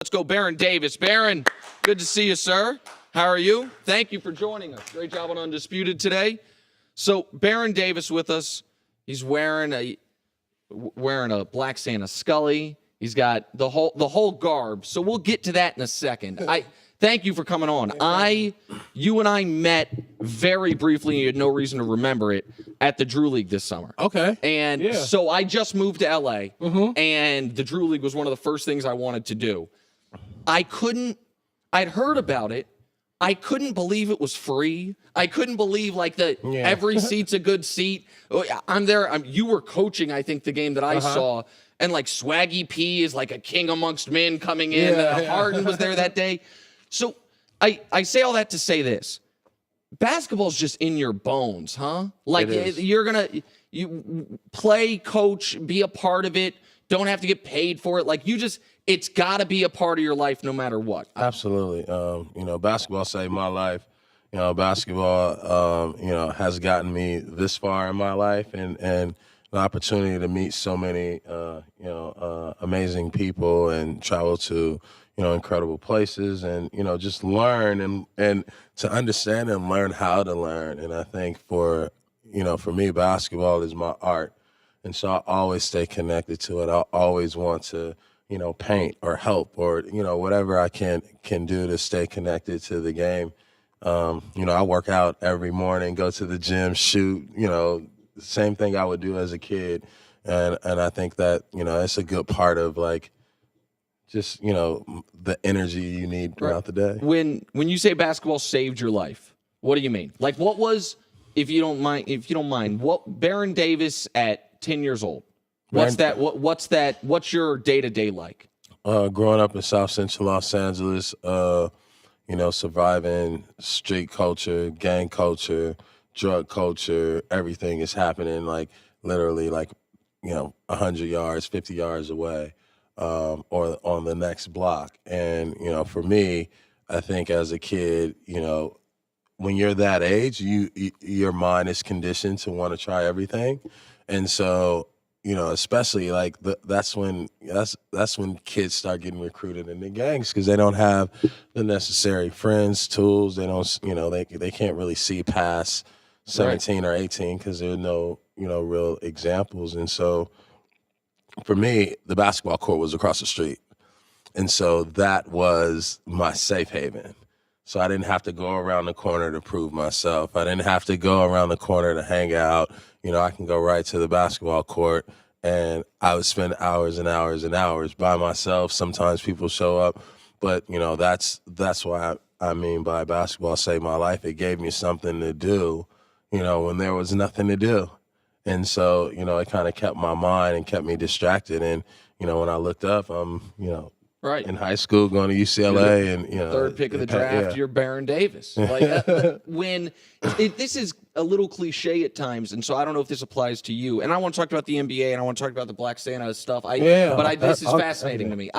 Let's go, Baron Davis. Baron, good to see you, sir. How are you? Thank you for joining us. Great job on Undisputed today. So, Baron Davis with us. He's wearing a Black Santa Scully. He's got the whole garb. So we'll get to that in a second. Thank you for coming on. You and I met very briefly, you had no reason to remember it, at the Drew League this summer. Okay. And so I just moved to LA, and the Drew League was one of the first things I wanted to do. I'd heard about it. I couldn't believe it was free. I couldn't believe every seat's a good seat. I'm there. You were coaching, I think, the game that I saw. And Swaggy P is like a king amongst men coming in. Harden was there that day. So I say all that to say this. Basketball's just in your bones, huh? You're going to play, coach, be a part of it. Don't have to get paid for it. It's got to be a part of your life no matter what. Absolutely. Basketball saved my life. Basketball, has gotten me this far in my life, and the opportunity to meet so many, amazing people and travel to, incredible places and, just learn and to understand and learn how to learn. And I think for me, basketball is my art. And so I always stay connected to it. I always want to, paint or help or, whatever I can do to stay connected to the game. I work out every morning, go to the gym, shoot, same thing I would do as a kid. And I think that, it's a good part of just, the energy you need throughout the day. When you say basketball saved your life, what do you mean? What was, if you don't mind, what Baron Davis at 10 years old? What's that? What's your day-to-day like? Growing up in South Central Los Angeles, surviving street culture, gang culture, drug culture, everything is happening literally 100 yards, 50 yards away, or on the next block. And, for me, I think as a kid, when you're that age, your mind is conditioned to want to try everything. And so, especially that's when kids start getting recruited into gangs because they don't have the necessary friends, tools. They don't, they can't really see past 17 or 18 because there are no, real examples. And so for me, the basketball court was across the street. And so that was my safe haven. So I didn't have to go around the corner to prove myself. I didn't have to go around the corner to hang out. I can go right to the basketball court, and I would spend hours and hours and hours by myself. Sometimes people show up, but, that's why I mean by basketball saved my life. It gave me something to do, when there was nothing to do. And so, it kind of kept my mind and kept me distracted. And, when I looked up, Right. in high school, going to UCLA, and third pick of the draft, you're Baron Davis. This is a little cliche at times, and so I don't know if this applies to you. And I want to talk about the NBA, and I want to talk about the Black Santa stuff. This is fascinating to me.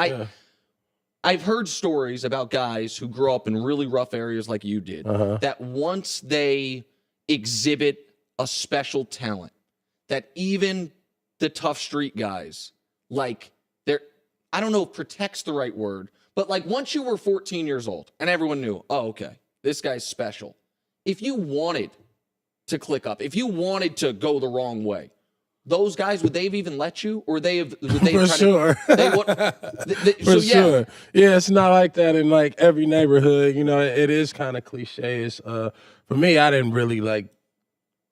I've heard stories about guys who grew up in really rough areas like you did, that once they exhibit a special talent, that even the tough street guys, I don't know if protect's the right word, but once you were 14 years old and everyone knew, oh, okay, this guy's special. If you wanted to click up, if you wanted to go the wrong way, those guys, would they have even let you? Or would they have For sure. For sure. Yeah, it's not like that in every neighborhood. It is kind of cliche. It's, for me, I didn't really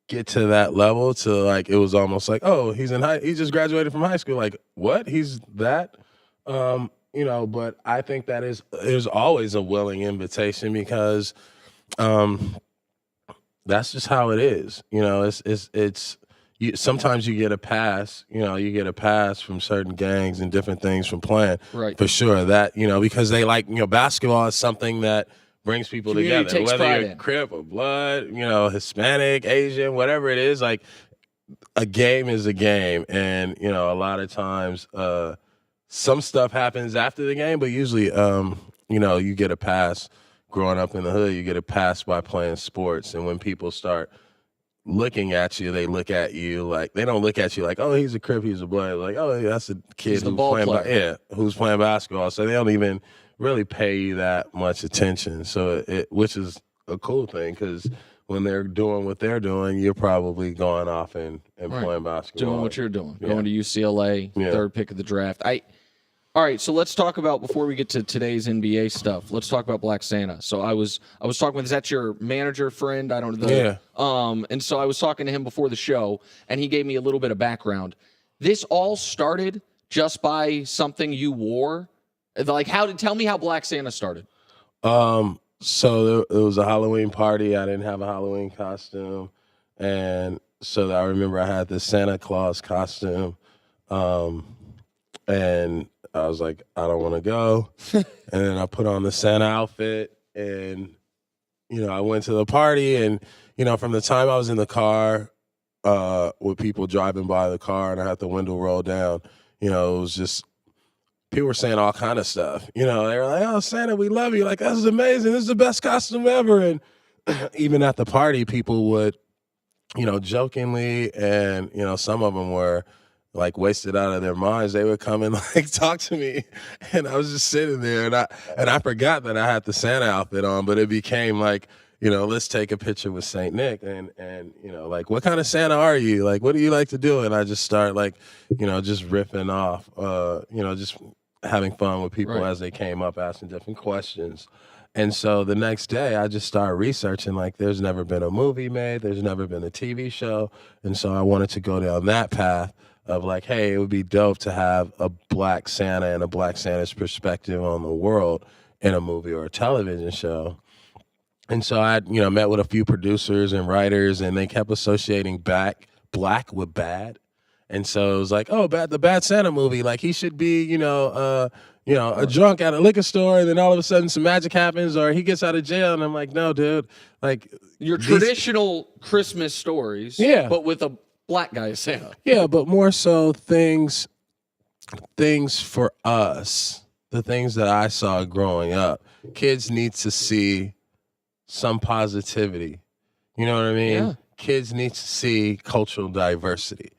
get to that level to it was almost oh, he just graduated from high school. What? He's that? But I think that there's always a willing invitation because that's just how it is. Sometimes you get a pass, you get a pass from certain gangs and different things from playing. Right. For sure that, because they basketball is something that brings people together, whether you're Crip or Blood, Hispanic, Asian, whatever it is, a game is a game. And, a lot of times, some stuff happens after the game, but usually, you get a pass growing up in the hood. You get a pass by playing sports. And when people start looking at you, they look at you like, they don't look at you like, oh, he's a Crip, he's a Blood. Like, oh, yeah, that's a kid who's playing basketball. So they don't even really pay you that much attention. So which is a cool thing, because when they're doing what they're doing, you're probably going off and playing basketball. Doing what you're doing. Going to UCLA, third pick of the draft. All right, so let's talk about, before we get to today's NBA stuff, let's talk about Black Santa. So I was talking with, is that your manager friend? I don't know. Yeah. And so I was talking to him before the show, and he gave me a little bit of background. This all started just by something you wore? Like, tell me how Black Santa started. So it was a Halloween party. I didn't have a Halloween costume. And so I remember I had this Santa Claus costume. And I was like, I don't want to go. And then I put on the Santa outfit, and, I went to the party. And, from the time I was in the car with people driving by the car and I had the window rolled down, it was just, people were saying all kind of stuff. They were like, oh, Santa, we love you. Like, this is amazing. This is the best costume ever. And even at the party, people would, jokingly, and, some of them were like wasted out of their minds. They would come and like talk to me, and I was just sitting there, and I forgot that I had the Santa outfit on, but it became like, let's take a picture with Saint Nick, and like, what kind of Santa are you? Like, what do you like to do? And I just start like, just riffing off, just having fun with people as they came up, asking different questions. And so the next day I just started researching, like, there's never been a movie made, there's never been a TV show. And so I wanted to go down that path of like, hey, it would be dope to have a Black Santa and a Black Santa's perspective on the world in a movie or a television show. And so I, met with a few producers and writers, and they kept associating black with bad. And so it was like, oh, the Bad Santa movie, like, he should be, a drunk at a liquor store, and then all of a sudden some magic happens, or he gets out of jail. And I'm like, no, dude, like, your traditional Christmas stories, but with a Black guy as Santa. Yeah, but more so things for us, the things that I saw growing up. Kids need to see some positivity. You know what I mean? Yeah. Kids need to see cultural diversity.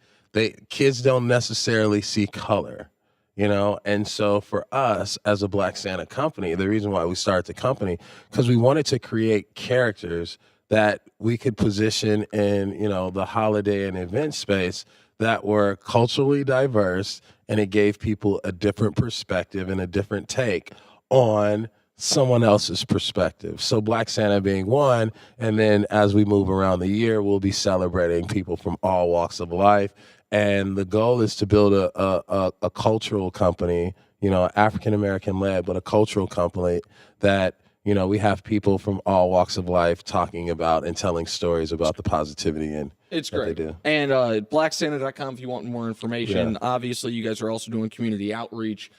Kids don't necessarily see color, And so for us as a Black Santa company, the reason why we started the company, because we wanted to create characters that we could position in, the holiday and event space that were culturally diverse, and it gave people a different perspective and a different take on someone else's perspective. So Black Santa being one, and then as we move around the year, we'll be celebrating people from all walks of life. And the goal is to build a cultural company, African-American led, but a cultural company that, we have people from all walks of life talking about and telling stories about the positivity and it's great. They do. And blacksanta.com if you want more information. Yeah. Obviously, you guys are also doing community outreach,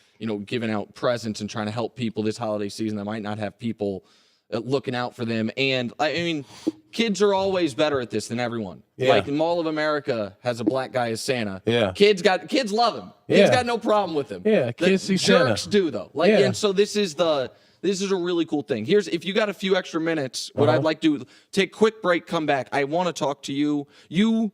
giving out presents and trying to help people this holiday season that might not have people looking out for them. And I mean, kids are always better at this than everyone. Yeah. Like Mall of America has a Black guy as Santa. Yeah. Kids love him. Kids got no problem with him. Yeah. Kids see Santa. Jerks do though. Like, and so this is a really cool thing. If you got a few extra minutes, what I'd like to take a quick break, come back. I want to talk to you. You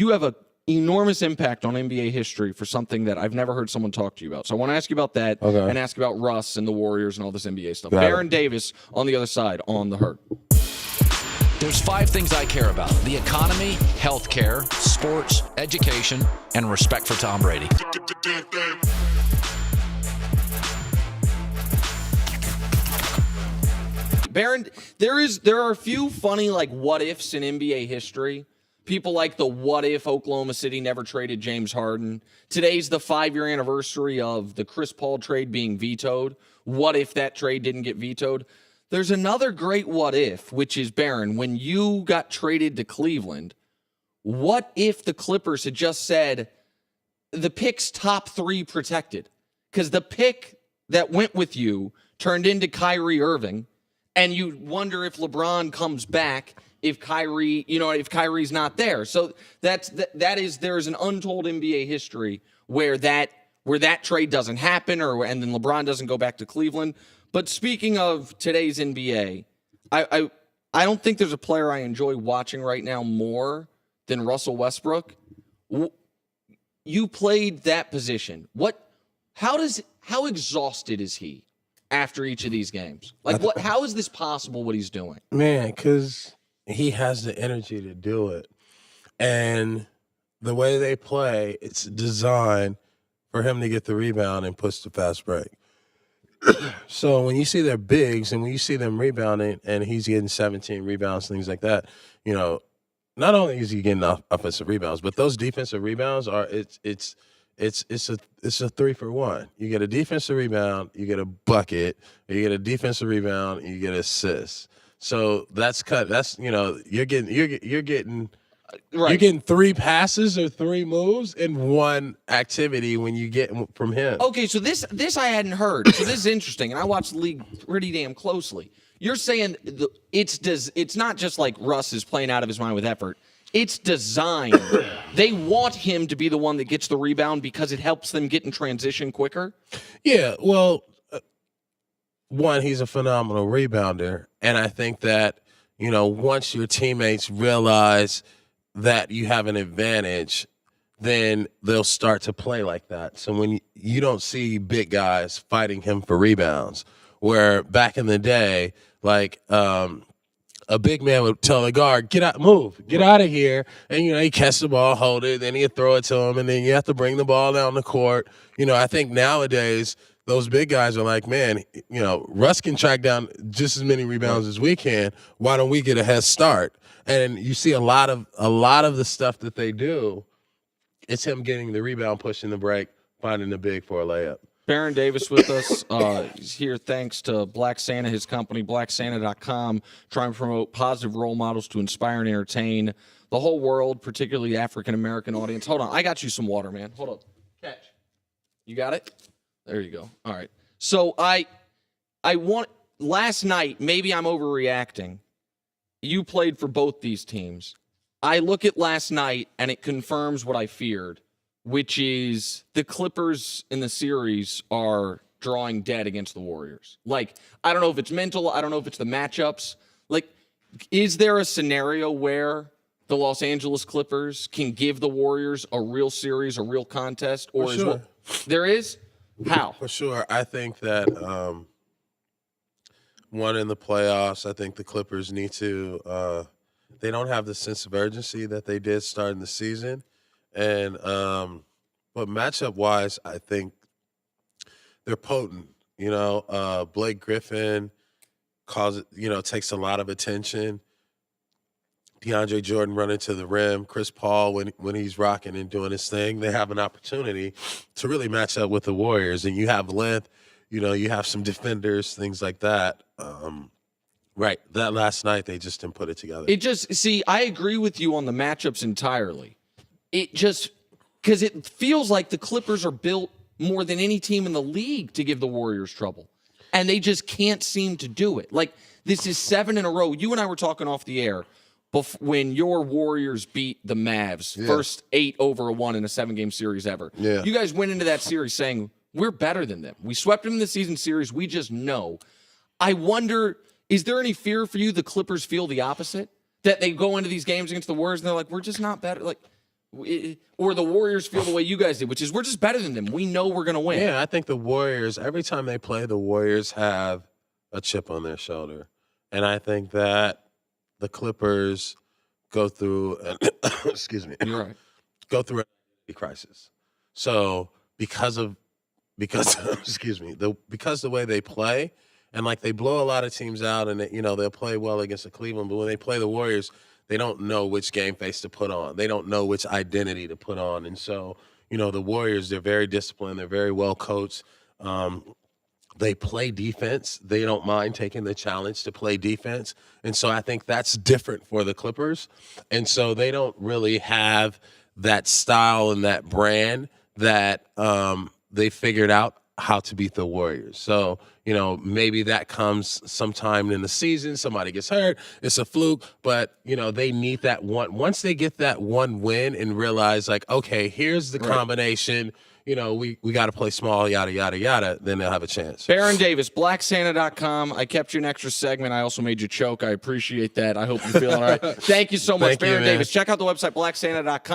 have an enormous impact on NBA history for something that I've never heard someone talk to you about. So I want to ask you about that and ask about Russ and the Warriors and all this NBA stuff. Baron Davis on the other side on The Herd. There's 5 things I care about: the economy, healthcare, sports, education, and respect for Tom Brady. Baron, there are a few funny what ifs in NBA history. People like the what if Oklahoma City never traded James Harden. Today's the 5-year anniversary of the Chris Paul trade being vetoed. What if that trade didn't get vetoed? There's another great what if, which is, Baron, when you got traded to Cleveland, what if the Clippers had just said the pick's top 3 protected? Because the pick that went with you turned into Kyrie Irving. And you wonder if LeBron comes back if Kyrie's not there. So there's an untold NBA history where that trade doesn't happen, and then LeBron doesn't go back to Cleveland. But speaking of today's NBA, I don't think there's a player I enjoy watching right now more than Russell Westbrook. You played that position. How exhausted is he after each of these games? Like, how is this possible, what he's doing? Man, because he has the energy to do it. And the way they play, it's designed for him to get the rebound and push the fast break. So when you see their bigs and when you see them rebounding and he's getting 17 rebounds, things like that, not only is he getting offensive rebounds, but those defensive rebounds are it's a 3-for-1. You get a defensive rebound, you get a bucket, you get a defensive rebound, and you get assist. So you're getting Right. You're getting 3 passes or 3 moves in one activity when you get from him. Okay, so this I hadn't heard. So this is interesting, and I watch the league pretty damn closely. You're saying it's not just like Russ is playing out of his mind with effort. It's designed. They want him to be the one that gets the rebound because it helps them get in transition quicker? Yeah, well, one, he's a phenomenal rebounder, and I think that, once your teammates realize that you have an advantage, then they'll start to play like that. So when you don't see big guys fighting him for rebounds, where back in the day, like a big man would tell a guard, get out of here. And, he'd catch the ball, hold it, then he'd throw it to him, and then you have to bring the ball down the court. I think nowadays those big guys are like, man, Russ can track down just as many rebounds as we can. Why don't we get a head start? And you see a lot of the stuff that they do, it's him getting the rebound, pushing the break, finding the big for a layup. Baron Davis with us. He's here thanks to Black Santa, his company, blacksanta.com, trying to promote positive role models to inspire and entertain the whole world, particularly the African-American audience. Hold on. I got you some water, man. Hold up. Catch. You got it? There you go. All right. So last night, maybe I'm overreacting. You played for both these teams. I look at last night, and it confirms what I feared, which is the Clippers in the series are drawing dead against the Warriors. Like, I don't know if it's mental. I don't know if it's the matchups. Like, is there a scenario where the Los Angeles Clippers can give the Warriors a real series, a real contest? Or For sure. There is? How? For sure. I think that one in the playoffs, I think the Clippers need to they don't have the sense of urgency that they did starting the season. And but matchup-wise, I think they're potent. Blake Griffin takes a lot of attention. DeAndre Jordan running to the rim. Chris Paul, when he's rocking and doing his thing, they have an opportunity to really match up with the Warriors. And you have length, you have some defenders, things like that. Right. That last night, they just didn't put it together. I agree with you on the matchups entirely. Because it feels like the Clippers are built more than any team in the league to give the Warriors trouble. And they just can't seem to do it. Like, this is 7 in a row. You and I were talking off the air when your Warriors beat the Mavs, first 8-1 in a 7-game series ever. Yeah. You guys went into that series saying, we're better than them. We swept them in the season series. We just know. I wonder, is there any fear for you the Clippers feel the opposite? That they go into these games against the Warriors and they're like, we're just not better. Or the Warriors feel the way you guys did, which is we're just better than them. We know we're going to win. Yeah, I think the Warriors, every time they play, the Warriors have a chip on their shoulder. And I think that the Clippers go through You're right. go through a crisis. So because the way they play, and like they blow a lot of teams out, and they'll play well against the Cleveland, but when they play the Warriors, they don't know which game face to put on. They don't know which identity to put on. And so, the Warriors, they're very disciplined. They're very well coached. They play defense. They don't mind taking the challenge to play defense. And so I think that's different for the Clippers. And so they don't really have that style and that brand that they figured out how to beat the Warriors. So, maybe that comes sometime in the season. Somebody gets hurt. It's a fluke. But, they need that one. Once they get that one win and realize, like, okay, here's the combination. We got to play small, yada, yada, yada. Then they'll have a chance. Baron Davis, blacksanta.com. I kept you an extra segment. I also made you choke. I appreciate that. I hope you're feeling all right. Thank you so much, Baron Davis. Check out the website, blacksanta.com.